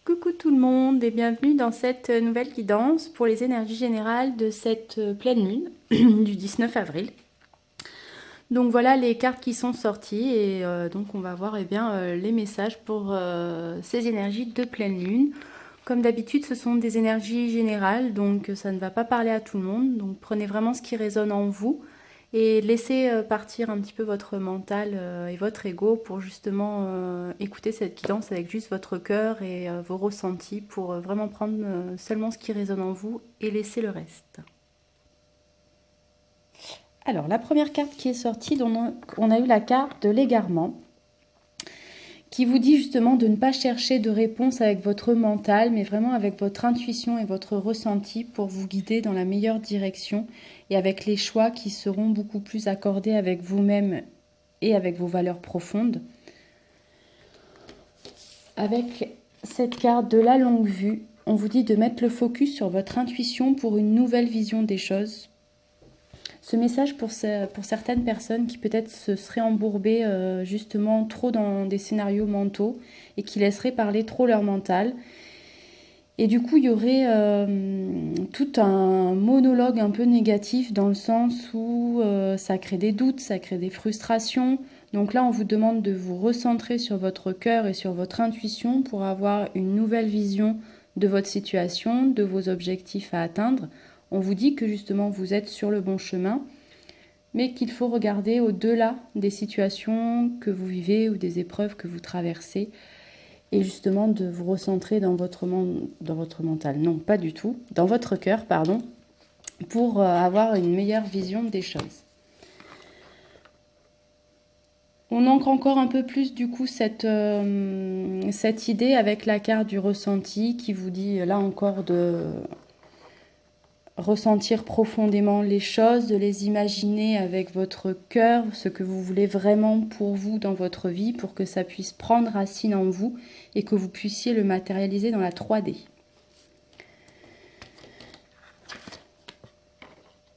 Coucou tout le monde et bienvenue dans cette nouvelle guidance pour les énergies générales de cette pleine lune du 19 avril. Donc voilà les cartes qui sont sorties et donc on va voir les messages pour ces énergies de pleine lune. Comme d'habitude, ce sont des énergies générales, donc ça ne va pas parler à tout le monde. Donc prenez vraiment ce qui résonne en vous et laissez partir un petit peu votre mental et votre ego pour justement écouter cette guidance avec juste votre cœur et vos ressentis pour vraiment prendre seulement ce qui résonne en vous et laisser le reste. Alors, la première carte qui est sortie, on a eu la carte de l'égarement, qui vous dit justement de ne pas chercher de réponse avec votre mental, mais vraiment avec votre intuition et votre ressenti pour vous guider dans la meilleure direction et avec les choix qui seront beaucoup plus accordés avec vous-même et avec vos valeurs profondes. Avec cette carte de la longue vue, on vous dit de mettre le focus sur votre intuition pour une nouvelle vision des choses. Ce message pour certaines personnes qui peut-être se seraient embourbées justement trop dans des scénarios mentaux et qui laisseraient parler trop leur mental. Et du coup, il y aurait tout un monologue un peu négatif dans le sens où ça crée des doutes, ça crée des frustrations. Donc là, on vous demande de vous recentrer sur votre cœur et sur votre intuition pour avoir une nouvelle vision de votre situation, de vos objectifs à atteindre. On vous dit que justement vous êtes sur le bon chemin, mais qu'il faut regarder au-delà des situations que vous vivez ou des épreuves que vous traversez et justement de vous recentrer dans votre mental. Non, pas du tout, dans votre cœur, pardon, pour avoir une meilleure vision des choses. On ancre encore un peu plus du coup cette idée avec la carte du ressenti qui vous dit là encore de ressentir profondément les choses, de les imaginer avec votre cœur, ce que vous voulez vraiment pour vous dans votre vie, pour que ça puisse prendre racine en vous et que vous puissiez le matérialiser dans la 3D.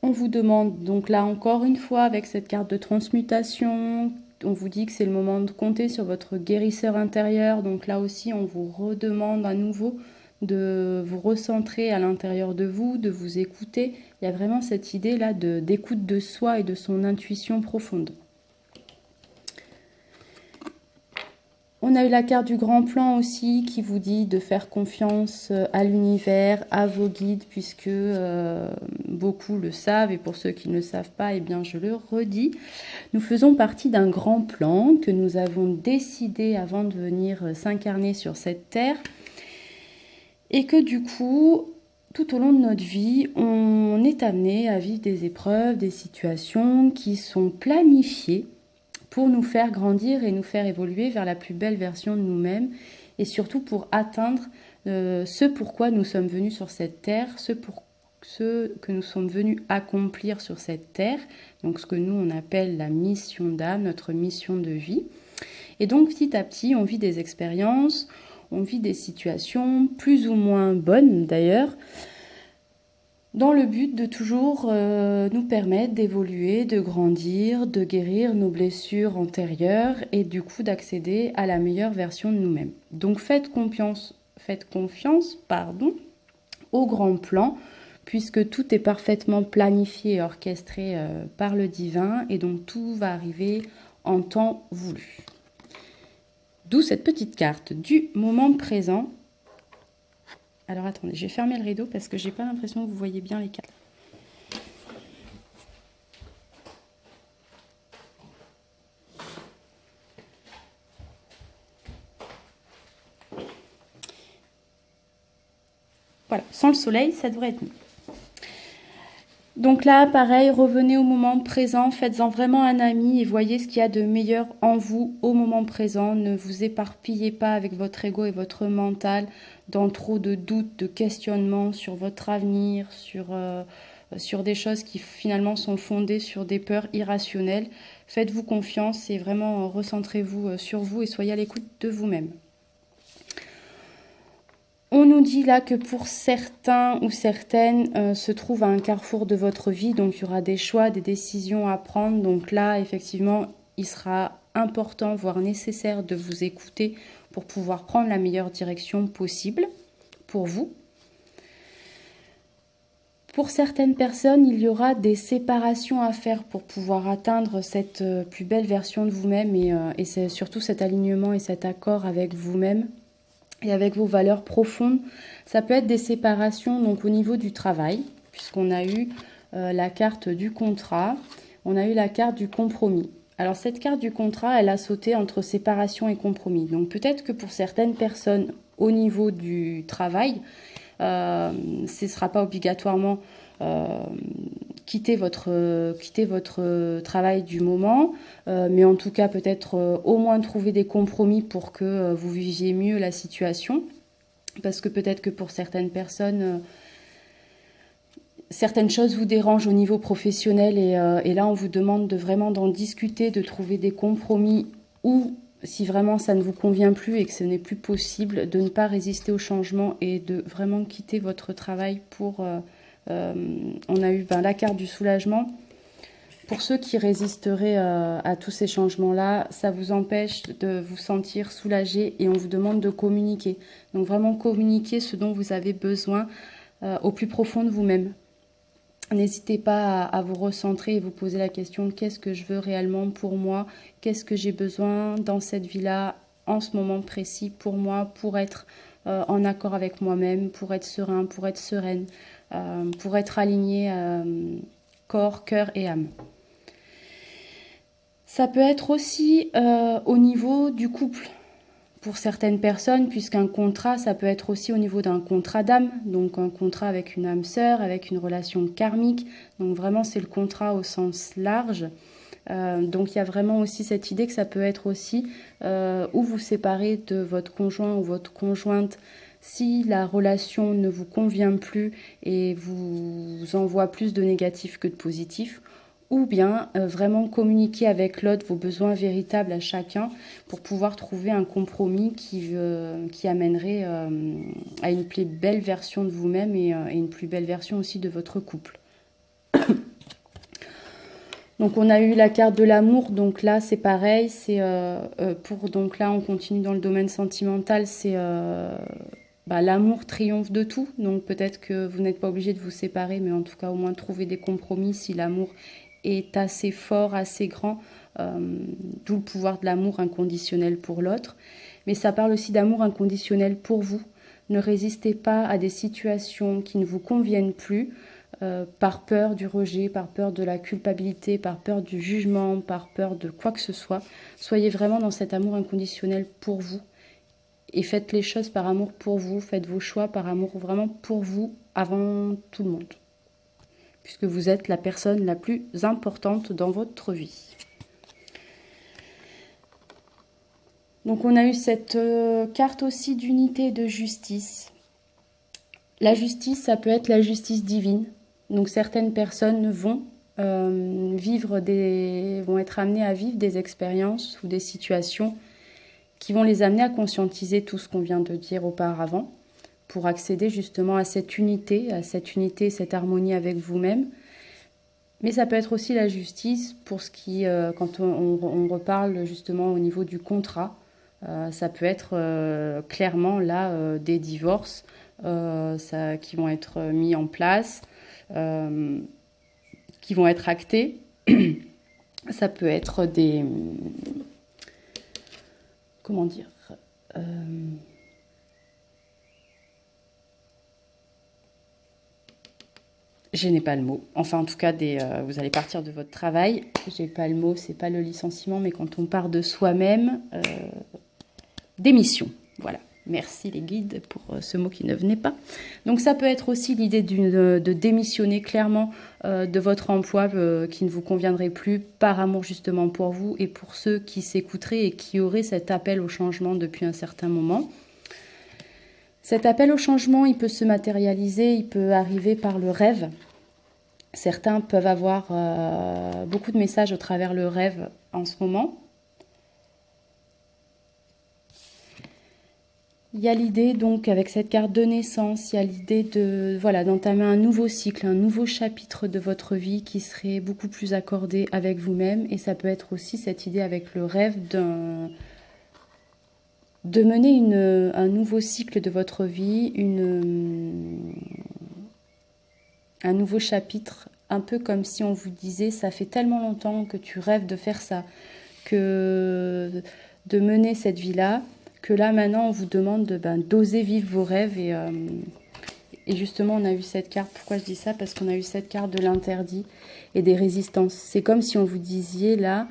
On vous demande donc là encore une fois avec cette carte de transmutation, on vous dit que c'est le moment de compter sur votre guérisseur intérieur, donc là aussi on vous redemande à nouveau de vous recentrer à l'intérieur de vous, de vous écouter. Il y a vraiment cette idée-là d'écoute de soi et de son intuition profonde. On a eu la carte du grand plan aussi qui vous dit de faire confiance à l'univers, à vos guides, puisque beaucoup le savent et pour ceux qui ne le savent pas, eh bien je le redis. Nous faisons partie d'un grand plan que nous avons décidé avant de venir s'incarner sur cette terre. Et que du coup, tout au long de notre vie, on est amené à vivre des épreuves, des situations qui sont planifiées pour nous faire grandir et nous faire évoluer vers la plus belle version de nous-mêmes et surtout pour atteindre ce pourquoi nous sommes venus sur cette terre, ce que nous sommes venus accomplir sur cette terre, donc ce que nous on appelle la mission d'âme, notre mission de vie. Et donc petit à petit, on vit des expériences, on vit des situations plus ou moins bonnes d'ailleurs, dans le but de toujours nous permettre d'évoluer, de grandir, de guérir nos blessures antérieures et du coup d'accéder à la meilleure version de nous-mêmes. Donc faites confiance, au grand plan, puisque tout est parfaitement planifié et orchestré par le divin et donc tout va arriver en temps voulu. D'où cette petite carte du moment présent. Alors attendez, je vais fermer le rideau parce que j'ai pas l'impression que vous voyez bien les cartes. Voilà, sans le soleil, ça devrait être mieux. Donc là, pareil, revenez au moment présent, faites-en vraiment un ami et voyez ce qu'il y a de meilleur en vous au moment présent. Ne vous éparpillez pas avec votre ego et votre mental dans trop de doutes, de questionnements sur votre avenir, sur des choses qui finalement sont fondées sur des peurs irrationnelles. Faites-vous confiance et vraiment recentrez-vous sur vous et soyez à l'écoute de vous-même. On nous dit là que pour certains ou certaines se trouve à un carrefour de votre vie, donc il y aura des choix, des décisions à prendre. Donc là, effectivement, il sera important, voire nécessaire de vous écouter pour pouvoir prendre la meilleure direction possible pour vous. Pour certaines personnes, il y aura des séparations à faire pour pouvoir atteindre cette plus belle version de vous-même et c'est surtout cet alignement et cet accord avec vous-même et avec vos valeurs profondes. Ça peut être des séparations donc au niveau du travail, puisqu'on a eu la carte du contrat, on a eu la carte du compromis. Alors cette carte du contrat, elle a sauté entre séparation et compromis. Donc peut-être que pour certaines personnes au niveau du travail, ce ne sera pas obligatoirement quitter votre travail du moment, mais en tout cas peut-être au moins trouver des compromis pour que vous viviez mieux la situation. Parce que peut-être que pour certaines personnes, certaines choses vous dérangent au niveau professionnel et là on vous demande de vraiment d'en discuter, de trouver des compromis ou si vraiment ça ne vous convient plus et que ce n'est plus possible, de ne pas résister au changement et de vraiment quitter votre travail pour... on a eu la carte du soulagement. Pour ceux qui résisteraient à tous ces changements-là, ça vous empêche de vous sentir soulagé et on vous demande de communiquer. Donc vraiment communiquer ce dont vous avez besoin au plus profond de vous-même. N'hésitez pas à vous recentrer et vous poser la question, qu'est-ce que je veux réellement pour moi? Qu'est-ce que j'ai besoin dans cette vie-là, en ce moment précis pour moi, pour être en accord avec moi-même, pour être serein, pour être sereine, pour être aligné corps, cœur et âme. Ça peut être aussi au niveau du couple. Pour certaines personnes, puisqu'un contrat, ça peut être aussi au niveau d'un contrat d'âme, donc un contrat avec une âme sœur, avec une relation karmique. Donc vraiment, c'est le contrat au sens large. Donc il y a vraiment aussi cette idée que ça peut être aussi où vous séparez de votre conjoint ou votre conjointe si la relation ne vous convient plus et vous envoie plus de négatif que de positif, ou bien vraiment communiquer avec l'autre vos besoins véritables à chacun pour pouvoir trouver un compromis qui amènerait à une plus belle version de vous-même et une plus belle version aussi de votre couple. Donc on a eu la carte de l'amour, donc là c'est pareil, c'est donc là on continue dans le domaine sentimental, c'est l'amour triomphe de tout, donc peut-être que vous n'êtes pas obligé de vous séparer, mais en tout cas au moins trouver des compromis si l'amour est assez fort, assez grand, d'où le pouvoir de l'amour inconditionnel pour l'autre. Mais ça parle aussi d'amour inconditionnel pour vous. Ne résistez pas à des situations qui ne vous conviennent plus, par peur du rejet, par peur de la culpabilité, par peur du jugement, par peur de quoi que ce soit. Soyez vraiment dans cet amour inconditionnel pour vous et faites les choses par amour pour vous, faites vos choix par amour vraiment pour vous avant tout le monde, puisque vous êtes la personne la plus importante dans votre vie. Donc on a eu cette carte aussi d'unité et de justice. La justice, ça peut être la justice divine. Donc certaines personnes vont vont être amenées à vivre des expériences ou des situations qui vont les amener à conscientiser tout ce qu'on vient de dire auparavant pour accéder justement à cette unité, cette harmonie avec vous-même. Mais ça peut être aussi la justice pour ce qui, quand on reparle justement au niveau du contrat, ça peut être clairement là des divorces qui vont être mis en place, qui vont être actés. Ça peut être des... Comment dire je n'ai pas le mot. Enfin, en tout cas, vous allez partir de votre travail. J'ai pas le mot, c'est pas le licenciement, mais quand on part de soi-même, démission. Voilà. Merci les guides pour ce mot qui ne venait pas. Donc ça peut être aussi l'idée de démissionner clairement de votre emploi qui ne vous conviendrait plus par amour justement pour vous et pour ceux qui s'écouteraient et qui auraient cet appel au changement depuis un certain moment. Cet appel au changement, il peut se matérialiser, il peut arriver par le rêve. Certains peuvent avoir beaucoup de messages au travers le rêve en ce moment. Il y a l'idée donc avec cette carte de naissance, il y a l'idée de voilà d'entamer un nouveau cycle, un nouveau chapitre de votre vie qui serait beaucoup plus accordé avec vous-même, et ça peut être aussi cette idée avec le rêve de mener un nouveau cycle de votre vie, un nouveau chapitre, un peu comme si on vous disait ça fait tellement longtemps que tu rêves de faire ça, que de mener cette vie-là, que là maintenant on vous demande d'oser vivre vos rêves. Et justement on a eu cette carte, pourquoi je dis ça? Parce qu'on a eu cette carte de l'interdit et des résistances. C'est comme si on vous disait là,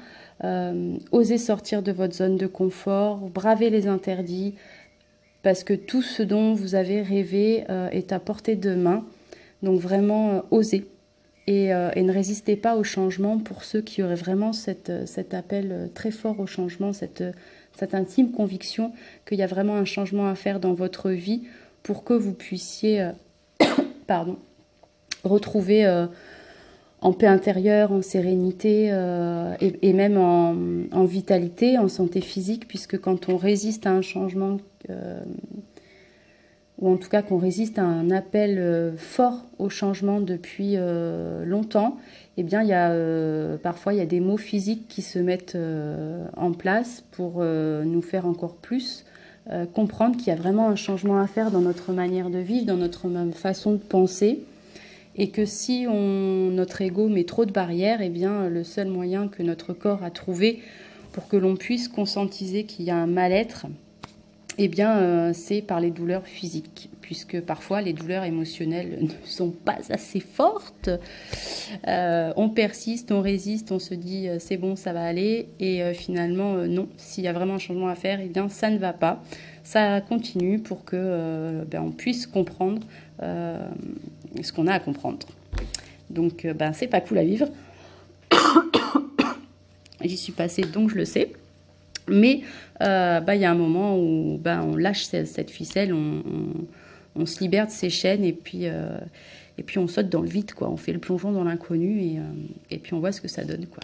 osez sortir de votre zone de confort, braver les interdits, parce que tout ce dont vous avez rêvé est à portée de main. Donc vraiment osez. Et ne résistez pas au changement pour ceux qui auraient vraiment cet appel très fort au changement, cette intime conviction qu'il y a vraiment un changement à faire dans votre vie pour que vous puissiez retrouver en paix intérieure, en sérénité et même en vitalité, en santé physique, puisque quand on résiste à un changement, ou en tout cas qu'on résiste à un appel fort au changement depuis longtemps, eh bien parfois il y a des maux physiques qui se mettent en place pour nous faire encore plus comprendre qu'il y a vraiment un changement à faire dans notre manière de vivre, dans notre façon de penser, et que si notre ego met trop de barrières, eh bien le seul moyen que notre corps a trouvé pour que l'on puisse conscientiser qu'il y a un mal-être, eh bien, c'est par les douleurs physiques, puisque parfois les douleurs émotionnelles ne sont pas assez fortes. On persiste, on résiste, on se dit c'est bon, ça va aller, et finalement non. S'il y a vraiment un changement à faire, eh bien ça ne va pas. Ça continue pour que on puisse comprendre ce qu'on a à comprendre. Donc c'est pas cool à vivre. J'y suis passée, donc je le sais. Mais il y a un moment où on lâche cette ficelle, on se libère de ses chaînes, et puis on saute dans le vide, quoi. On fait le plongeon dans l'inconnu, et puis on voit ce que ça donne, quoi.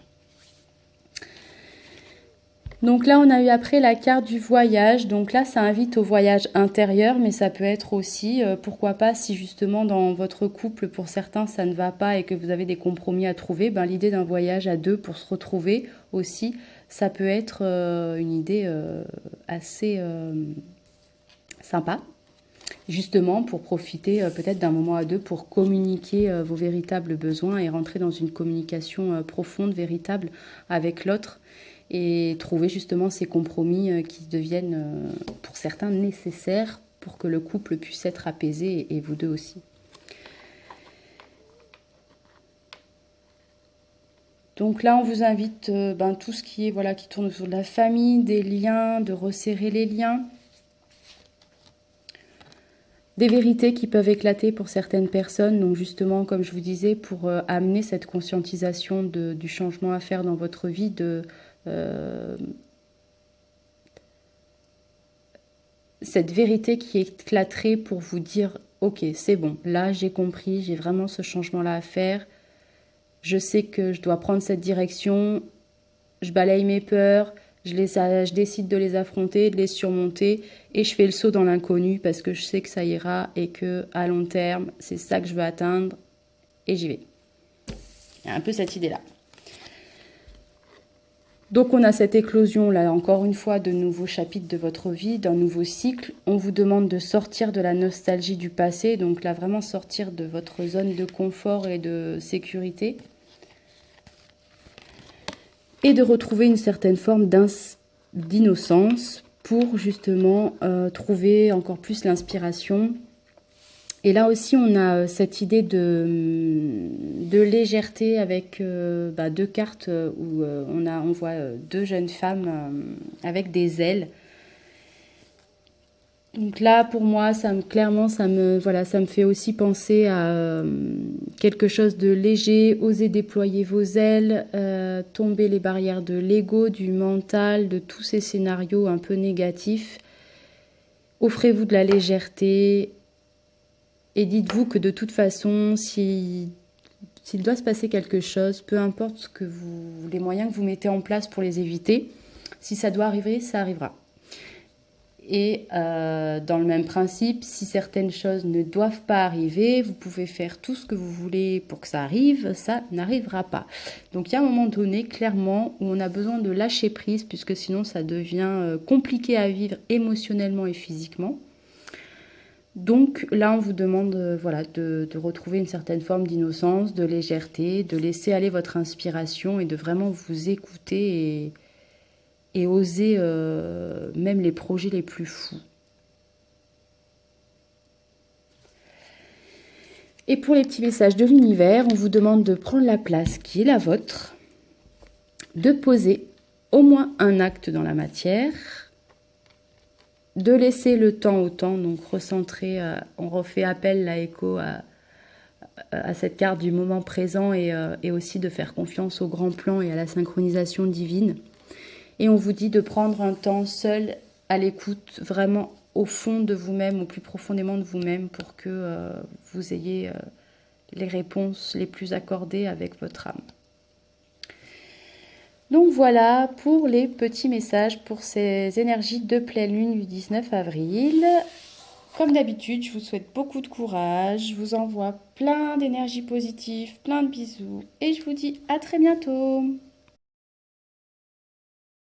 Donc là, on a eu après la carte du voyage. Donc là, ça invite au voyage intérieur, mais ça peut être aussi, pourquoi pas, si justement dans votre couple, pour certains, ça ne va pas et que vous avez des compromis à trouver, l'idée d'un voyage à deux pour se retrouver aussi, ça peut être une idée assez sympa, justement pour profiter peut-être d'un moment à deux pour communiquer vos véritables besoins et rentrer dans une communication profonde, véritable avec l'autre, et trouver justement ces compromis qui deviennent pour certains nécessaires pour que le couple puisse être apaisé, et vous deux aussi. Donc là, on vous invite tout ce qui est qui tourne autour de la famille, des liens, de resserrer les liens, des vérités qui peuvent éclater pour certaines personnes. Donc justement, comme je vous disais, pour amener cette conscientisation du changement à faire dans votre vie, cette vérité qui éclaterait pour vous dire ok, c'est bon, là j'ai compris, j'ai vraiment ce changement-là à faire. Je sais que je dois prendre cette direction, je balaye mes peurs, je décide de les affronter, de les surmonter, et je fais le saut dans l'inconnu parce que je sais que ça ira et que à long terme, c'est ça que je veux atteindre, et j'y vais. Il y a un peu cette idée-là. Donc on a cette éclosion là, encore une fois, de nouveaux chapitres de votre vie, d'un nouveau cycle. On vous demande de sortir de la nostalgie du passé, donc là vraiment sortir de votre zone de confort et de sécurité, et de retrouver une certaine forme d'innocence pour justement trouver encore plus l'inspiration. Et là aussi, on a cette idée de légèreté avec deux cartes où on voit deux jeunes femmes avec des ailes. Donc là, pour moi, clairement, ça me fait aussi penser à quelque chose de léger. Osez déployer vos ailes, tomber les barrières de l'ego, du mental, de tous ces scénarios un peu négatifs. Offrez-vous de la légèreté. Et dites-vous que de toute façon, s'il doit se passer quelque chose, peu importe les moyens que vous mettez en place pour les éviter, si ça doit arriver, ça arrivera. Et dans le même principe, si certaines choses ne doivent pas arriver, vous pouvez faire tout ce que vous voulez pour que ça arrive, ça n'arrivera pas. Donc il y a un moment donné, clairement, où on a besoin de lâcher prise, puisque sinon ça devient compliqué à vivre émotionnellement et physiquement. Donc là, on vous demande voilà, de retrouver une certaine forme d'innocence, de légèreté, de laisser aller votre inspiration et de vraiment vous écouter et oser même les projets les plus fous. Et pour les petits messages de l'univers, on vous demande de prendre la place qui est la vôtre, de poser au moins un acte dans la matière, de laisser le temps au temps, donc recentrer, on refait appel, là, écho à cette carte du moment présent et aussi de faire confiance au grand plan et à la synchronisation divine. Et on vous dit de prendre un temps seul à l'écoute, vraiment au fond de vous-même, au plus profondément de vous-même, pour que vous ayez les réponses les plus accordées avec votre âme. Donc voilà pour les petits messages pour ces énergies de pleine lune du 19 avril. Comme d'habitude, je vous souhaite beaucoup de courage, je vous envoie plein d'énergie positive, plein de bisous et je vous dis à très bientôt.